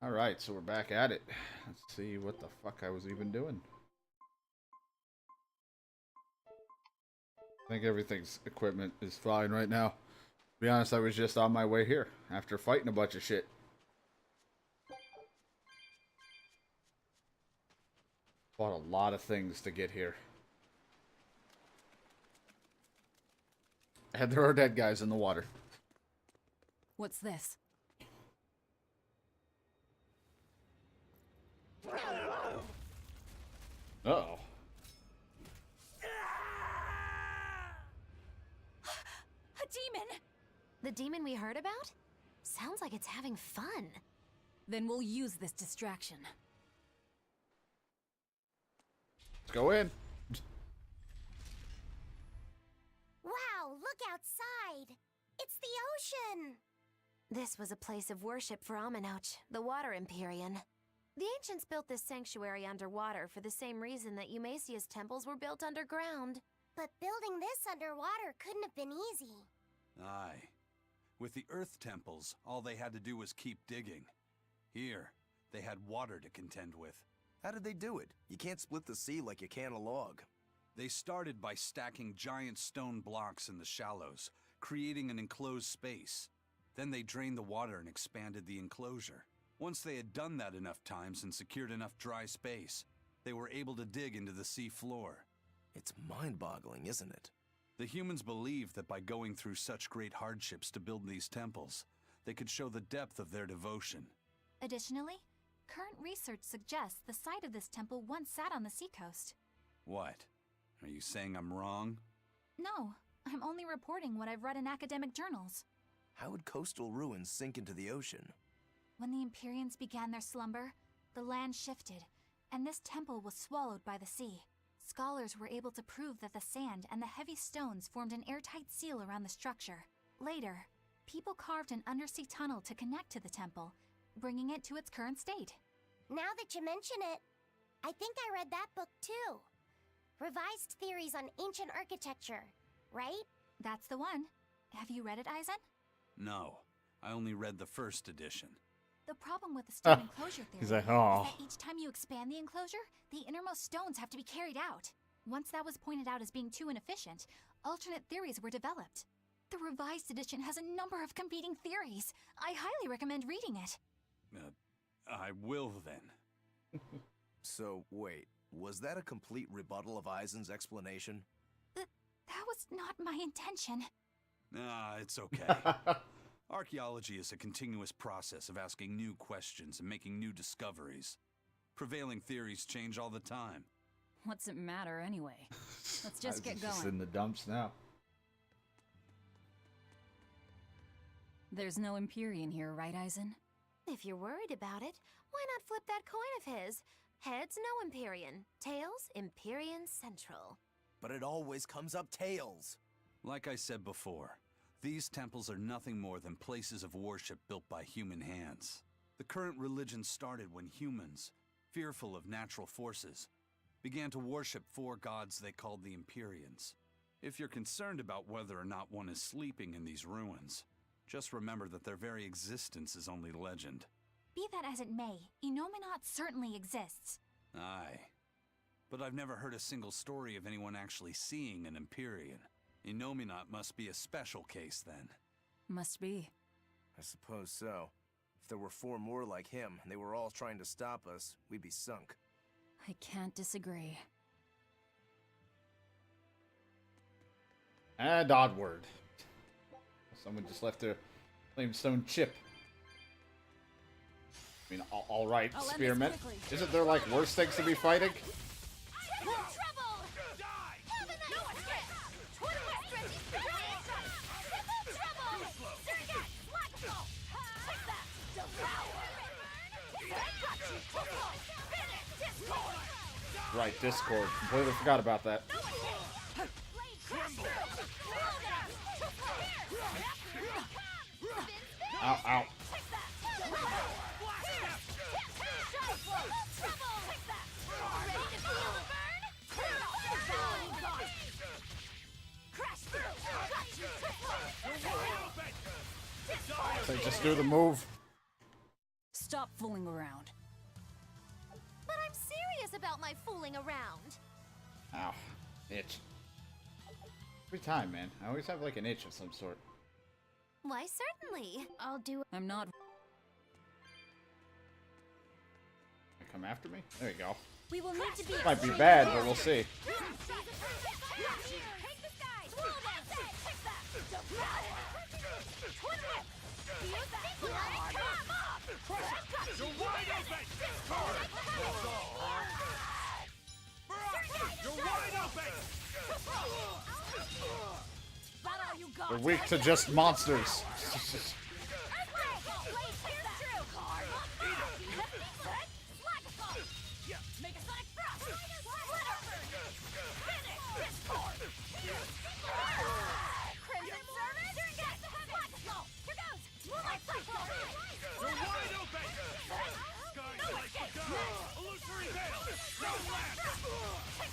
Alright, so we're back at it. Let's see what the fuck I was even doing. I think everything's equipment is fine right now. To be honest, I was just on my way here after fighting a bunch of shit. Bought a lot of things to get here. And there are dead guys in the water. What's this? Uh-oh. A demon! The demon we heard about? Sounds like it's having fun. Then we'll use this distraction. Let's go in. Wow, look outside! It's the ocean! This was a place of worship for Aminoch, the Water Empyrean. The ancients built this sanctuary underwater for the same reason that Eumasia's temples were built underground. But building this underwater couldn't have been easy. Aye. With the Earth temples, all they had to do was keep digging. Here, they had water to contend with. How did they do it? You can't split the sea like you can a log. They started by stacking giant stone blocks in the shallows, creating an enclosed space. Then they drained the water and expanded the enclosure. Once they had done that enough times and secured enough dry space, they were able to dig into the sea floor. It's mind-boggling, isn't it? The humans believed that by going through such great hardships to build these temples, they could show the depth of their devotion. Additionally, current research suggests the site of this temple once sat on the seacoast. What? Are you saying I'm wrong? No, I'm only reporting what I've read in academic journals. How would coastal ruins sink into the ocean? When the Empyreans began their slumber, the land shifted, and this temple was swallowed by the sea. Scholars were able to prove that the sand and the heavy stones formed an airtight seal around the structure. Later, people carved an undersea tunnel to connect to the temple, bringing it to its current state. Now that you mention it, I think I read that book too. Revised Theories on Ancient Architecture, right? That's the one. Have you read it, Eisen? No, I only read the first edition. The problem with the stone enclosure theory He's like, is oh. that each time you expand the enclosure, the innermost stones have to be carried out. Once that was pointed out as being too inefficient, alternate theories were developed. The revised edition has a number of competing theories. I highly recommend reading it. I will then. So, wait, was that a complete rebuttal of Eisen's explanation? That was not my intention. Ah, it's okay. Archaeology is a continuous process of asking new questions and making new discoveries. Prevailing theories change all the time. What's it matter anyway? Let's just get Just going. in the dumps now. There's no Empyrean here, right, Eisen? If you're worried about it, why not flip that coin of his? Heads, no Empyrean. Tails, Empyrean Central. But it always comes up tails. Like I said before, these temples are nothing more than places of worship built by human hands. The current religion started when humans, fearful of natural forces, began to worship four gods they called the Empyreans. If you're concerned about whether or not one is sleeping in these ruins, just remember that their very existence is only legend. Be that as it may, Enominat certainly exists. Aye. But I've never heard a single story of anyone actually seeing an Empyrean. Enominat must be a special case then. Must be. I suppose so. If there were four more like him, and they were all trying to stop us, we'd be sunk. I can't disagree. And onward. Someone just left a flamestone chip. I mean, all right, I'll end this Spearmint. quickly. Isn't there like worse things to be fighting? Right, Discord. Completely forgot about that. Ow, ow. So just do the move. Stop fooling around. But I'm serious about my fooling around. Ow. Itch. Every time, man. I always have like an itch of some sort. Why, certainly. I'll do I'm not. Come after me? There you go. We will need to be. Might be bad, but we'll see. They're weak to just monsters.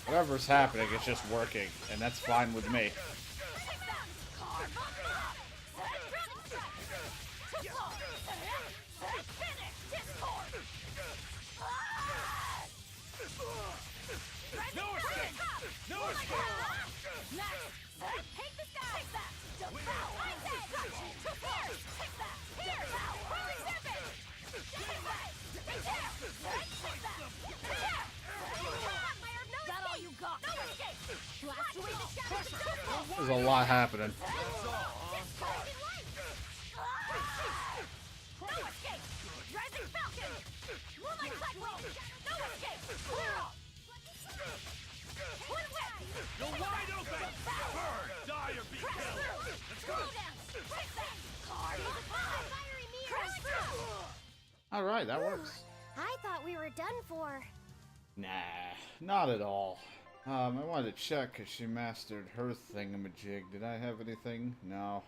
Whatever's happening, it's just working, and that's fine with me. There's a lot happening. Alright, that works. I thought we were done for. Nah, not at all. I wanted to check if she mastered her thingamajig. Did I have anything? No.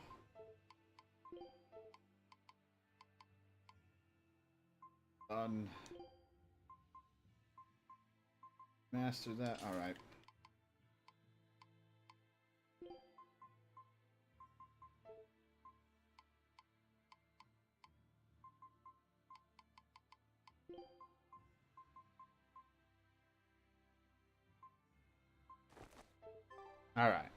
Done. Master that. Alright. Alright.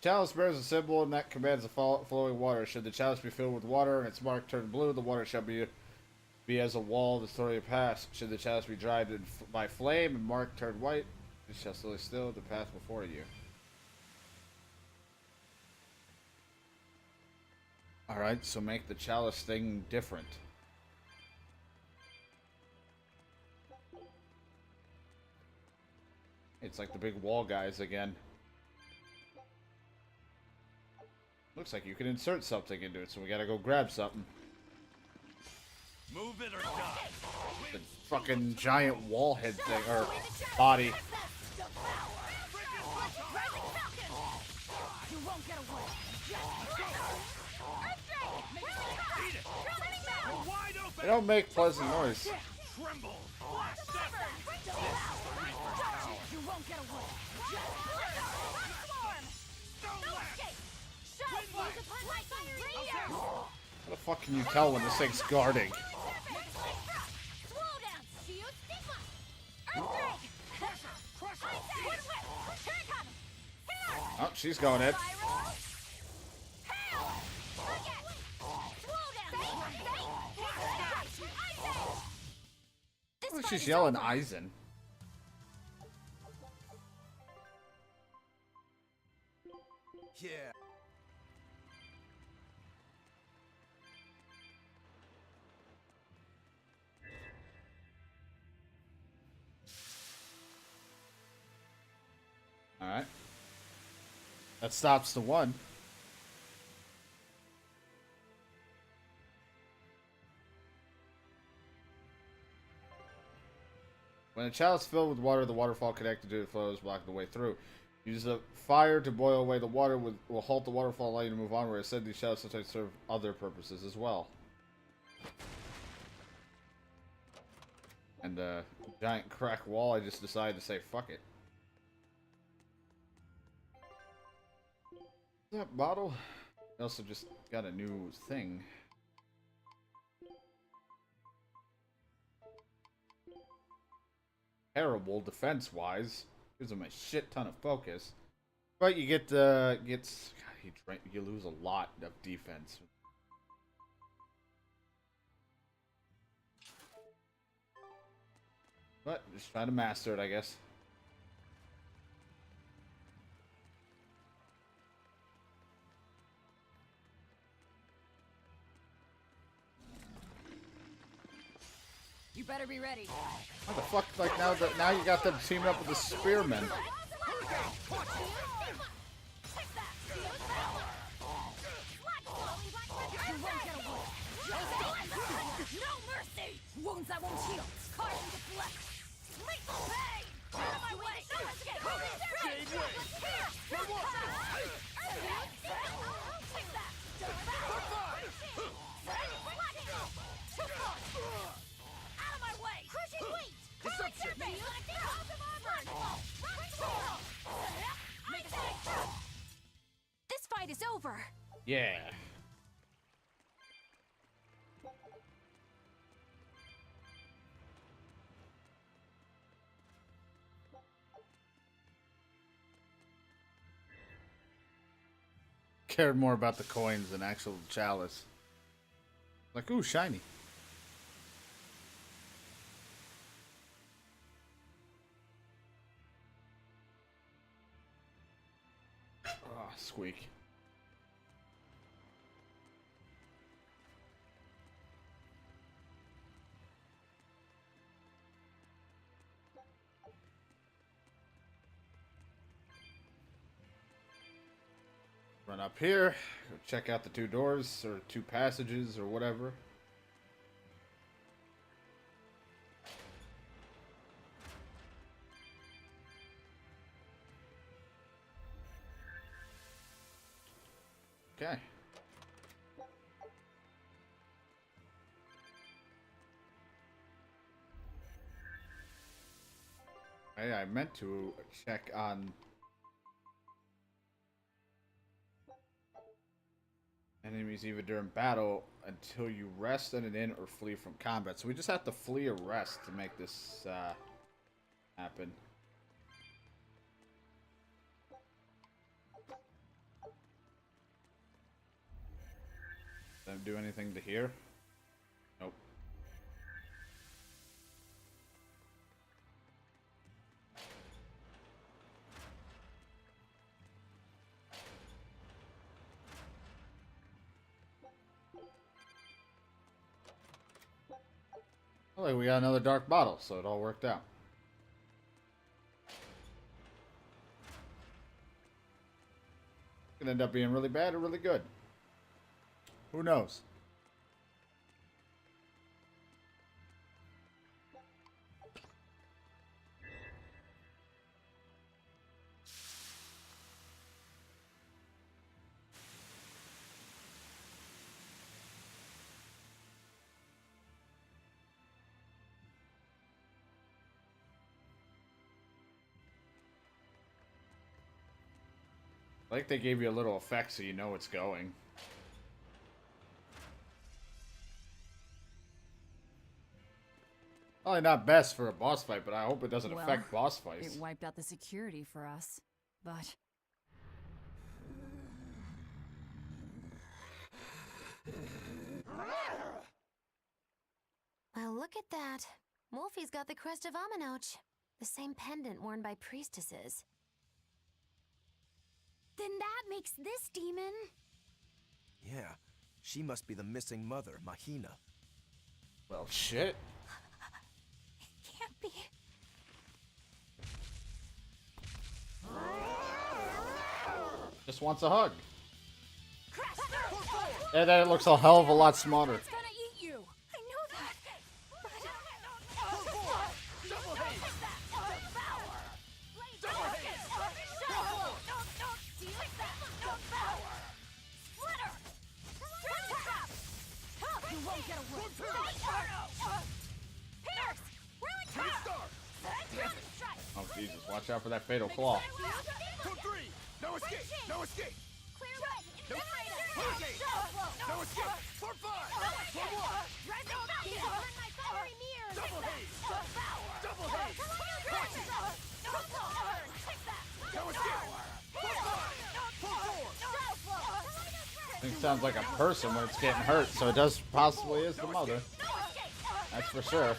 Chalice bears a symbol and that commands the flowing water. Should the chalice be filled with water and its mark turn blue, the water shall be as a wall of the story of past. Should the chalice be dried by flame and mark turn white, it shall slowly still the path before you. Alright, so make the chalice thing different. It's like the big wall guys again. Looks like you can insert something into it, so we gotta go grab something. Move it or die. The fucking giant wall head thing, or body. They don't make pleasant noise. How the fuck can you tell when this thing's guarding? Oh, she's going in. Oh, she's yelling Eisen. Yeah. Alright. That stops the one. When a chalice filled with water, the waterfall connected to it flows, blocking the way through. Use the fire to boil away the water, will halt the waterfall, allow you to move onward. Instead, these chalices sometimes serve other purposes as well. And giant crack wall, I just decided to say fuck it. That bottle. I also just got a new thing. Terrible defense-wise. Gives him a shit ton of focus. But you get God, you lose a lot of defense. But just trying to master it, I guess. You better be ready. What the fuck? Like now you got them teaming up with the spearmen. No mercy! Wounds that won't heal. Carve into flesh. Lethal pain! Out of my way! No escape! Take that! Out of my way! Crushing weight! Deception! This fight is over. Yeah. Cared more about the coins than actual chalice. Like, ooh, shiny. Ah, squeak. Run up here, go check out the two doors, or two passages, or whatever. Okay. Hey, I meant to check on enemies even during battle until you rest in an inn or flee from combat. So we just have to flee or rest to make this happen. Don't do anything to here? Nope. Well, we got another dark bottle, so it all worked out. It could end up being really bad or really good. Who knows? Like they gave you a little effect so you know it's going. Probably not best for a boss fight, but I hope it doesn't affect boss fights. It wiped out the security for us, but... Well, look at that. Wolfie's got the crest of Aminoch. The same pendant worn by priestesses. Then that makes this demon. Yeah, she must be the missing mother, Mahina. Well, shit. Can't be. Just wants a hug. And then it looks a hell of a lot smarter. It's gonna eat you. I know that. You won't get away! Oh, Jesus. Watch out for that fatal claw. Code 3! No escape! No escape! Clear Hurricane! No escape! For five! For one! Burn my fiery mirrors! Double haze! Double haze! No escape! For five! For four! I think it sounds like a person when it's getting hurt, so it does possibly is the mother. That's for sure.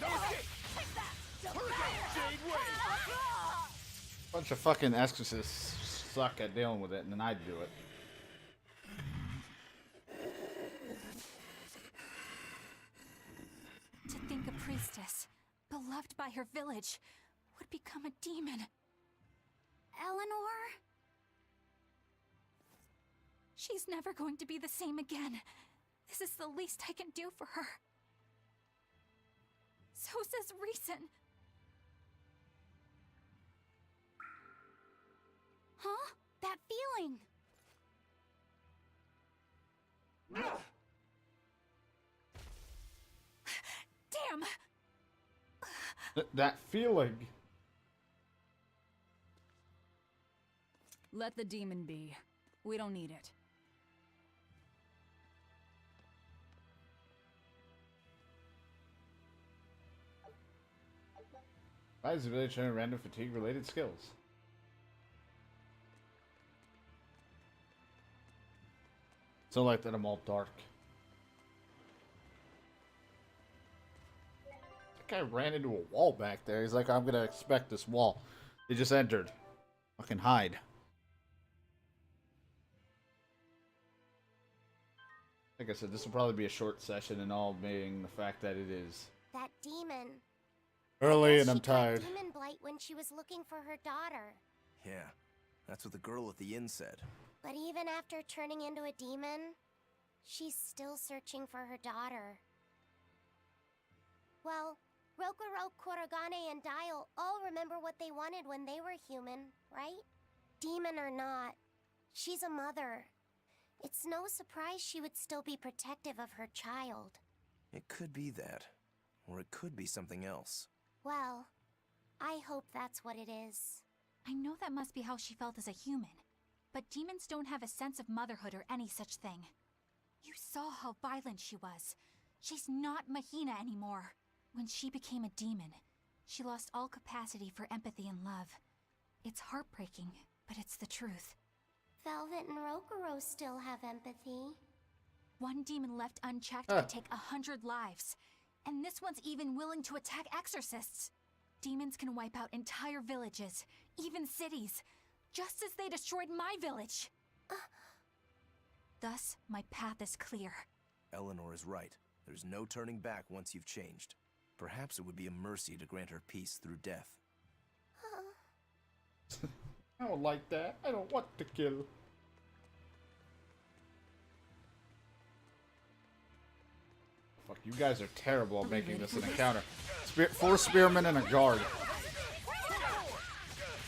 Bunch of fucking exorcists suck at dealing with it, and then I do it. To think a priestess, beloved by her village, would become a demon. Eleanor? She's never going to be the same again. This is the least I can do for her. So says reason. Huh? That feeling! Damn! That feeling. Let the demon be. We don't need it. Why is the village showing random fatigue-related skills? So like that I'm all dark. That guy ran into a wall back there. He's like, I'm gonna expect this wall. He just entered. Fucking hide. Like I said, this will probably be a short session, and all being the fact that it is That demon. early and She I'm got tired. demon blight when she was looking for her daughter. Yeah, that's what the girl at the inn said. But even after turning into a demon, she's still searching for her daughter. Well, Rokuro, Kurogane, and Dial all remember what they wanted when they were human, right? Demon or not, she's a mother. It's no surprise she would still be protective of her child. It could be that. Or it could be something else. Well, I hope that's what it is. I know that must be how she felt as a human. But demons don't have a sense of motherhood or any such thing. You saw how violent she was. She's not Mahina anymore. When she became a demon, she lost all capacity for empathy and love. It's heartbreaking, but it's the truth. Velvet and Rokuro still have empathy. One demon left unchecked could take 100 lives. And this one's even willing to attack exorcists. Demons can wipe out entire villages, even cities, just as they destroyed my village. Thus, my path is clear. Eleanor is right. There's no turning back once you've changed. Perhaps it would be a mercy to grant her peace through death. I don't like that. I don't want to kill. Fuck, you guys are terrible at making this an encounter. 4 spearmen and a guard.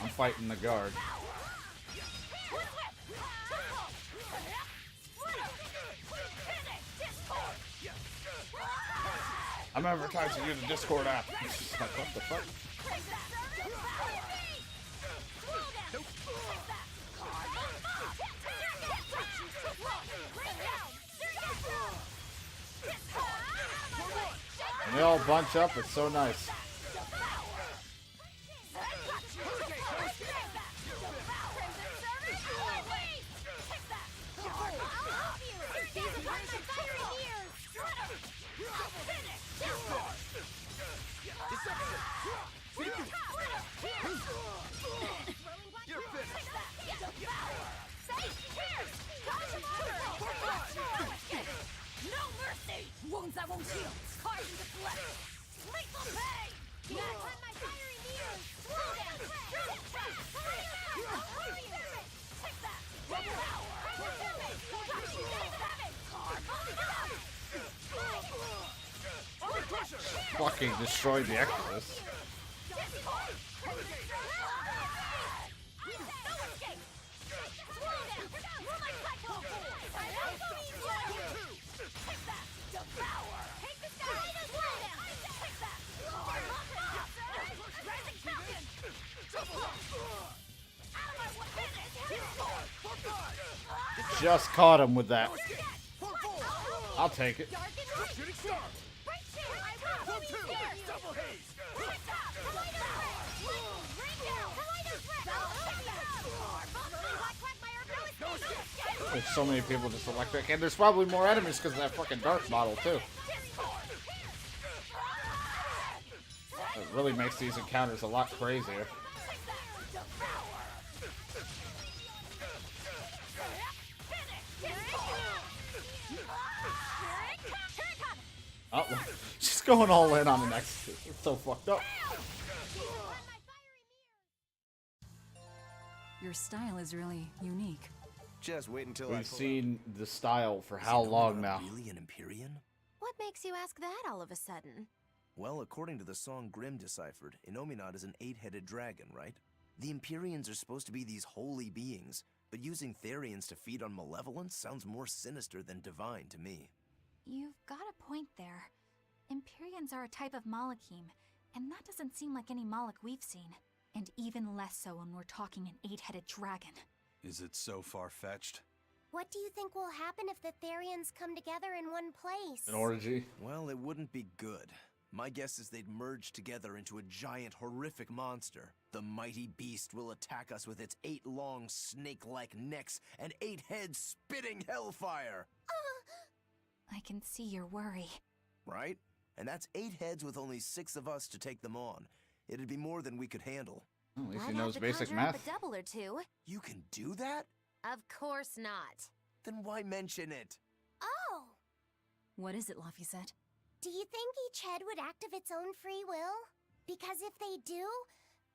I'm fighting the guard. I'm advertising you the Discord app. Like, what the fuck? And they all bunch up, it's so nice. Wounds that won't heal. Scars into flesh. Lethal pain. You gotta turn my fiery mirrors. Slow down. Hurry. Take that. Fucking destroyed the Exorcist. Just caught him with that. I'll take it. There's so many people just electric, and there's probably more enemies because of that fucking dark model too. It really makes these encounters a lot crazier. Oh, she's going all in on the next. It's so fucked up. Your style is really unique. Just wait until We've seen the style for how Is long Innomina now? Really an Empyrean? What makes you ask that all of a sudden? Well, according to the song Grimm deciphered, Innominat is an 8-headed dragon, right? The Empyreans are supposed to be these holy beings, but using Therians to feed on malevolence sounds more sinister than divine to me. You've got a point there. Empyreans are a type of Malachim, and that doesn't seem like any Malach we've seen. And even less so when we're talking an 8-headed dragon. Is it so far-fetched? What do you think will happen if the Therians come together in one place? An orgy? Well, it wouldn't be good. My guess is they'd merge together into a giant, horrific monster. The mighty beast will attack us with its 8 long, snake-like necks and 8 heads spitting hellfire! I can see your worry. Right? And that's 8 heads with only 6 of us to take them on. It'd be more than we could handle. Well, at least I'd he have knows to basic conjure up math. a double or two. You can do that? Of course not. Then why mention it? Oh! What is it, Laphicet? Do you think each head would act of its own free will? Because if they do,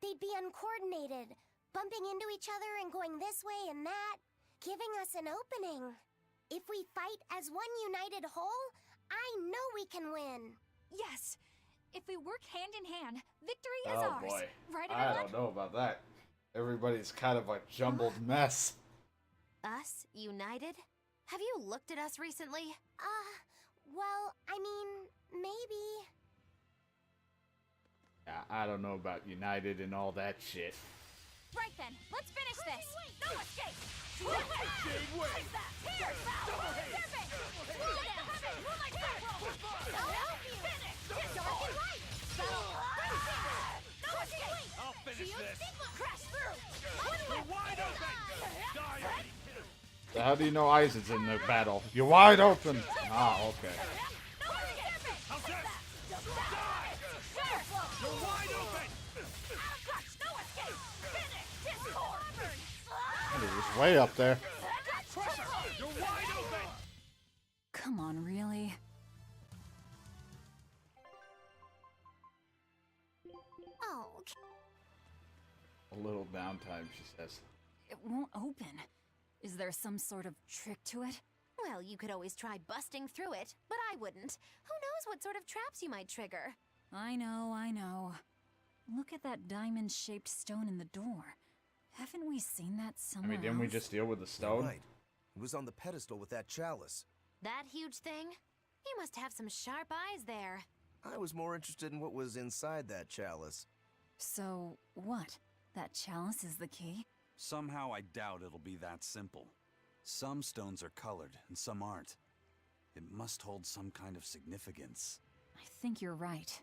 they'd be uncoordinated, bumping into each other and going this way and that, giving us an opening. If we fight as one united whole, I know we can win. Yes! If we work hand in hand, victory is Oh ours. boy. Right, I everyone? don't know about that. Everybody's kind of a jumbled mess. Us, united? Have you looked at us recently? Well, I mean, maybe. Yeah, I don't know about united and all that shit. Right then, let's finish this! No escape! Take that! Here! Serpent! Slow down! Moonlight Sacral! I'll help you! Finish! Dark and light! No escape! I'll finish this. Crash through! You're wide open! Die already! So how do you know Isaac's in the battle? You're wide open! Ah, okay. No escape! How's that? Die! You're wide open! Out of touch! No escape! Finish! Discord! He was way up there. You're wide open! Come on, really? Oh, A little downtime, she says. It won't open. Is there some sort of trick to it? well, you could always try busting through it, but I wouldn't. Who knows what sort of traps you might trigger? I know. Look at that diamond-shaped stone in the door. Haven't we seen that I somewhere mean, didn't we else? just deal with the You're stone? right. It was on the pedestal with that chalice. That huge thing? You must have some sharp eyes there. I was more interested in what was inside that chalice. So, what? That chalice is the key? Somehow I doubt it'll be that simple. Some stones are colored and some aren't. It must hold some kind of significance. I think you're right.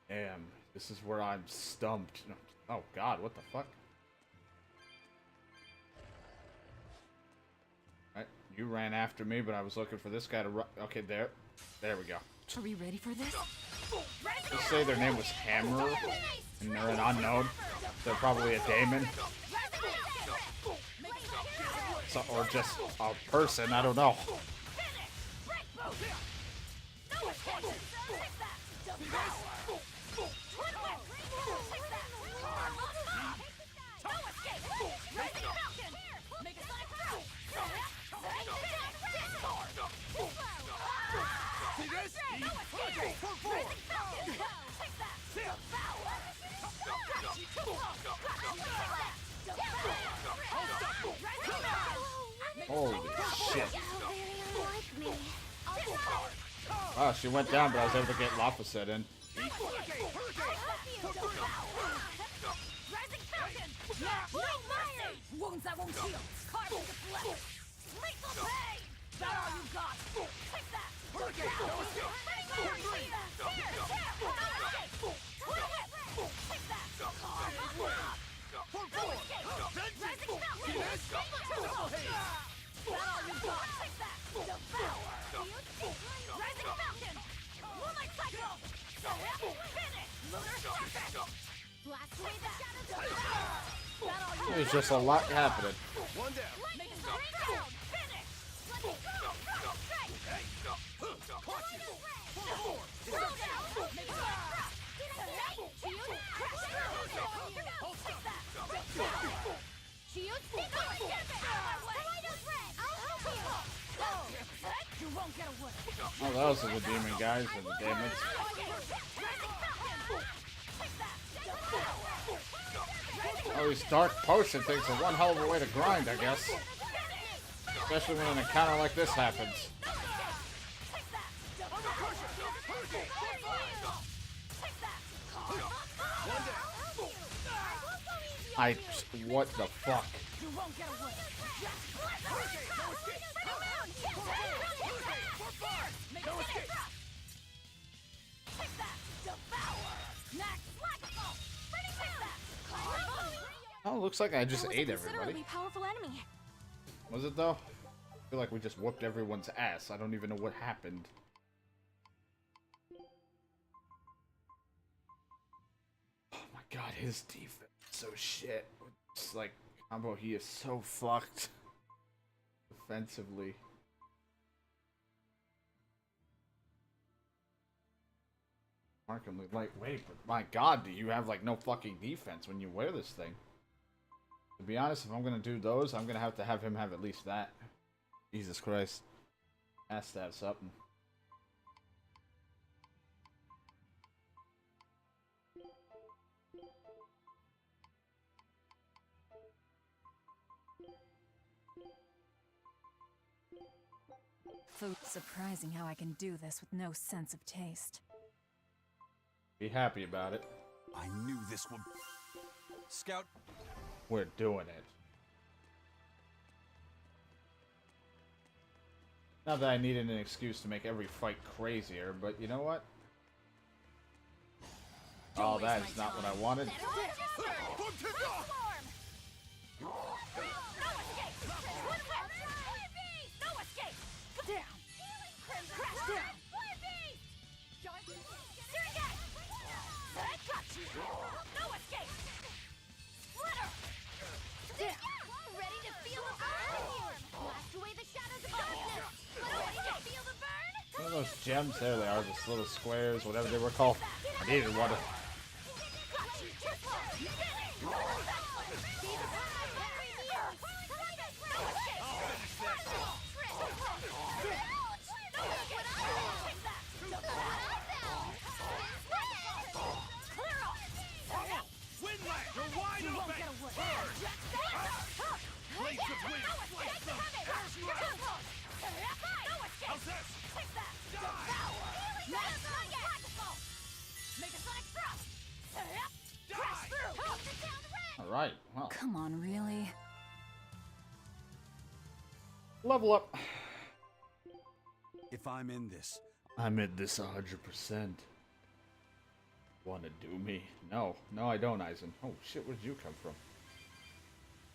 Damn, this is where I'm stumped. Oh god, what the fuck? Right, you ran after me, but I was looking for this guy to run. Okay, there we go. Are we ready for this? Just say their name was Hammer, and they're an unknown. They're probably a daemon. So, or just a person, I don't know. Holy shit. Oh, she went down, but I was able to get Laphicet in. wounds that won't heal. Carve into flesh. Lethal pain. That all you got? Take that. Hurricane. No escape. Take that. Here. Take that. For four. Rising Falcon. Double haze. That all you got? Take that. Devour. Rising Falcon. Moonlight Cycle. Finish. Lunar Surface. Blast away the shadows of the that all you There's just a lot happening. One down. Make it rain down. Finish. Let me go. Strike. Hey. Watch it. Slow down. Make it rough. Shield. Crash through. Take that. Shield. Stick on it. Get out of my way. I'll help you. You won't get away. Oh, those are the demon guys and the demons. Oh, these dark potion things are one hell of a way to grind, I guess. Especially when an encounter like this happens. What the fuck? You won't get away. Oh, looks like I just ate everybody. Considerably powerful enemy. Was it though? I feel like we just whooped everyone's ass. I don't even know what happened. Oh my god, his defense is so shit. It's like combo, he is so fucked defensively. Markedly lightweight, but my god, do you have like no fucking defense when you wear this thing? To be honest, if I'm gonna do those, I'm gonna have to have him have at least that. Jesus Christ. Has to have something. Food. Surprising how I can do this with no sense of taste. Be happy about it. I knew this would... Scout, We're doing it. Not that I needed an excuse to make every fight crazier, but you know what? Oh, that is not what I wanted. What are those gems? There they are, those little squares, whatever they were called. I needed one. Alright, well. Come on, really? Level up. if I'm in this... I'm in this 100%. Wanna do me? No. No, I don't, Eisen. Oh, shit, where did you come from?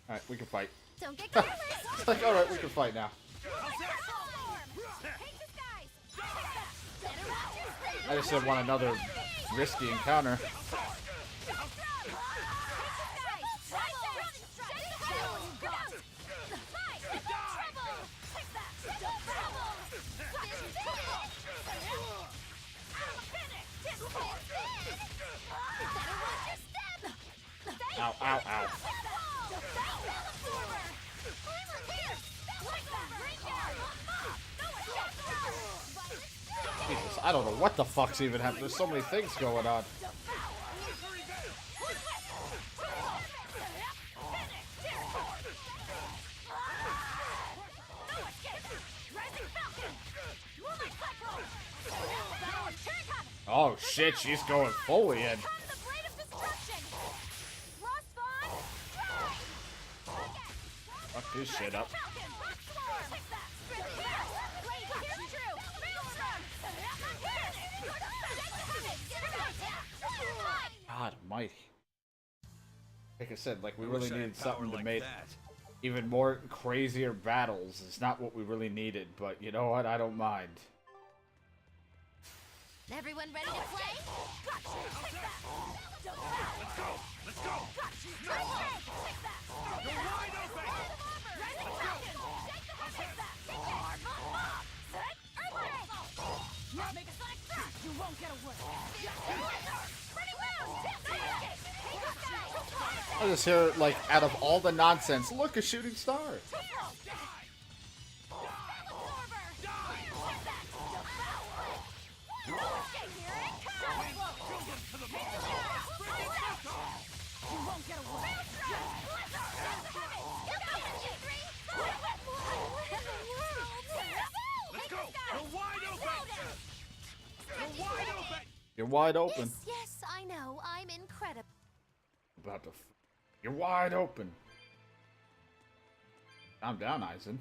Alright, we can fight. Don't get careless! It's like, alright, we can fight now. I just didn't want another risky encounter. Ow, ow, ow. Jesus, I don't know what the fuck's even happening. There's so many things going on. Oh shit, she's going fully in. Fuck this shit up. God almighty. Like I said, like we really Wish I had needed power something to like make that. even more crazier battles. It's not what we really needed, but you know what? I don't mind. Everyone ready to play? Let's go! Let's go! You're wide open! You won't get away. I just hear, like, out of all the nonsense, look, a shooting star. Let's go! You're wide open! You're wide open! You're wide open. Yes, I know. I'm incredible. About to. You're wide open. Calm down, Eisen.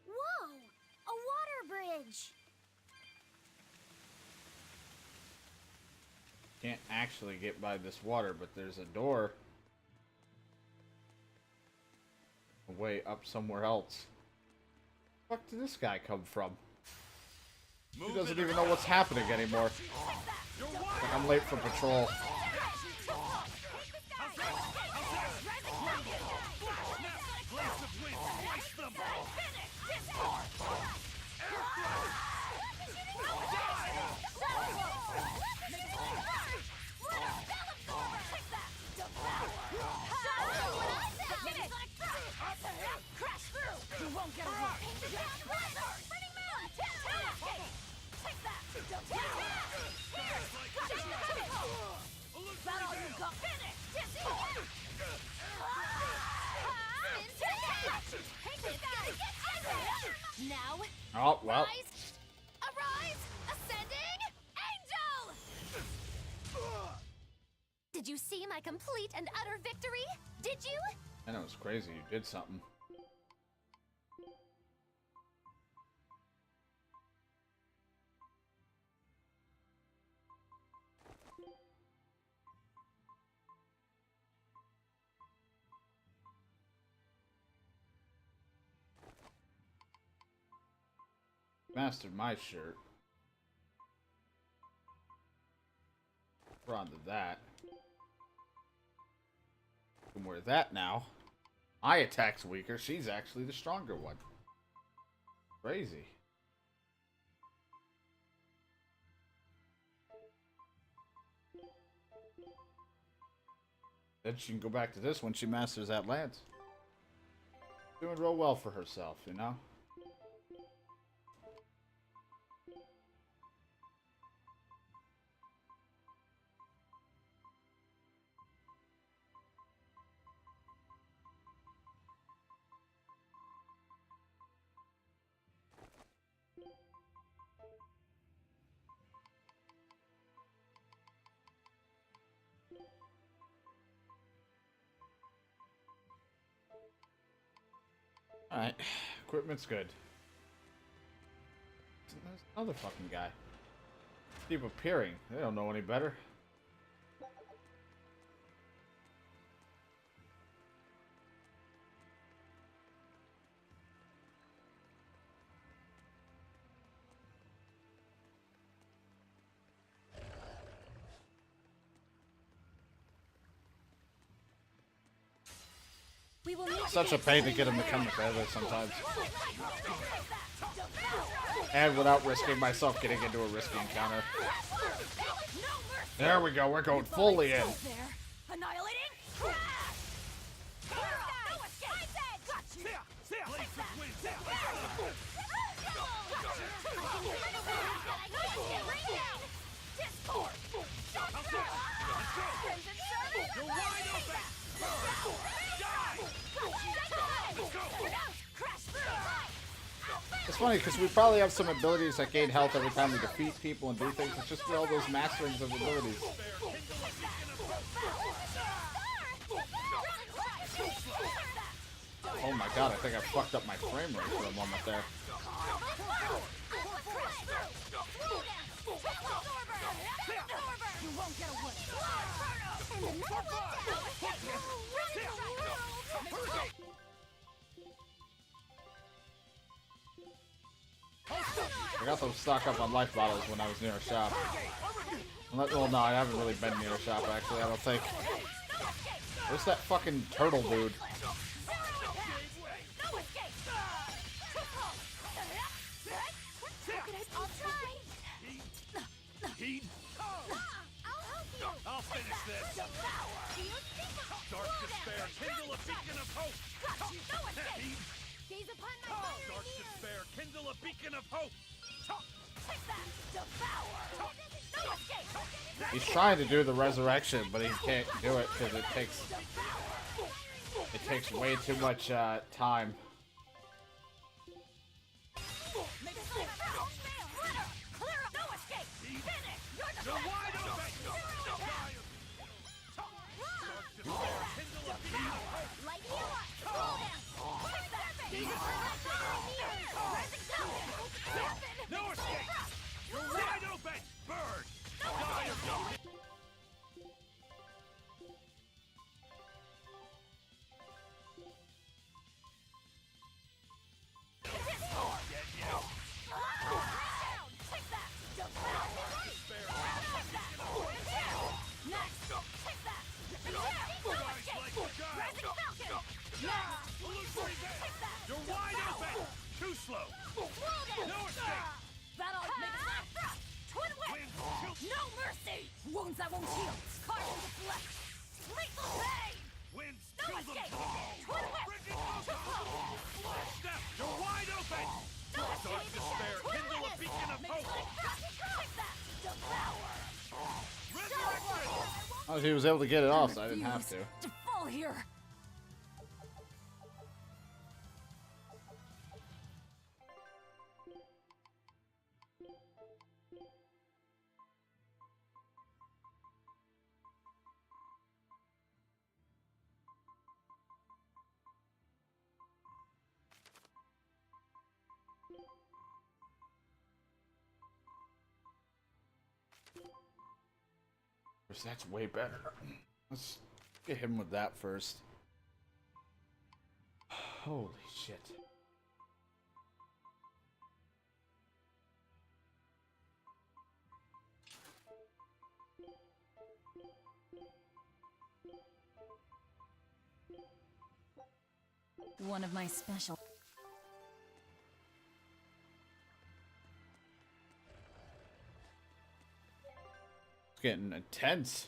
Whoa! A water bridge! Can't actually get by this water, but there's a door. Way up somewhere else. Where the fuck did this guy come from? He doesn't even know what's happening anymore. Like I'm late for patrol. Now, Oh, well. rise, arise, ascending, angel! Did you see my complete and utter victory? Did you? I know it's crazy. You did something. Mastered my shirt. We're on to that. Can wear that now. My attack's weaker. She's actually the stronger one. Crazy. Then she can go back to this when she masters that lance. Doing real well for herself, you know? Alright, equipment's good. There's another fucking guy. Keep appearing. They don't know any better. We will need Such a pain to get him to come together sometimes. And without risking myself getting into a risky encounter. There we go, we're going fully in. Annihilating! funny because we probably have some abilities that gain health every time we defeat people and do things. It's just for all those masterings of abilities. Oh my god, I think I fucked up my frame rate for a moment there. I got them stock up on life bottles when I was near a shop. Well, no, I haven't really been near a shop, actually, I don't think. Where's that fucking turtle dude? I'll finish this. Dark despair, kindle a beacon of hope. Gaze upon my Dark despair, kindle a beacon of hope. Take that! Devour! No escape! He's trying to do the resurrection, but he can't do it because it takes way too much time. You're wide open. Dark despair, kindle a beacon of hope. No escape. You're wide open. Bird. Die of your... You're wide open! Too slow! No escape! Twin whip! No mercy! Wounds that won't heal! Carve into flesh! Lethal pain! Winds No kill them escape! all! Twin whip! Breaking Coco! Step! You're wide open! No Dark escape! despair, Twin kindle a whip! beacon of hope! Take that! Devour! Resurrection! Oh, he was able to get it off, so I didn't have to. To fall here. That's way better. Let's get him with that first. Holy shit. One of my special. It's getting intense.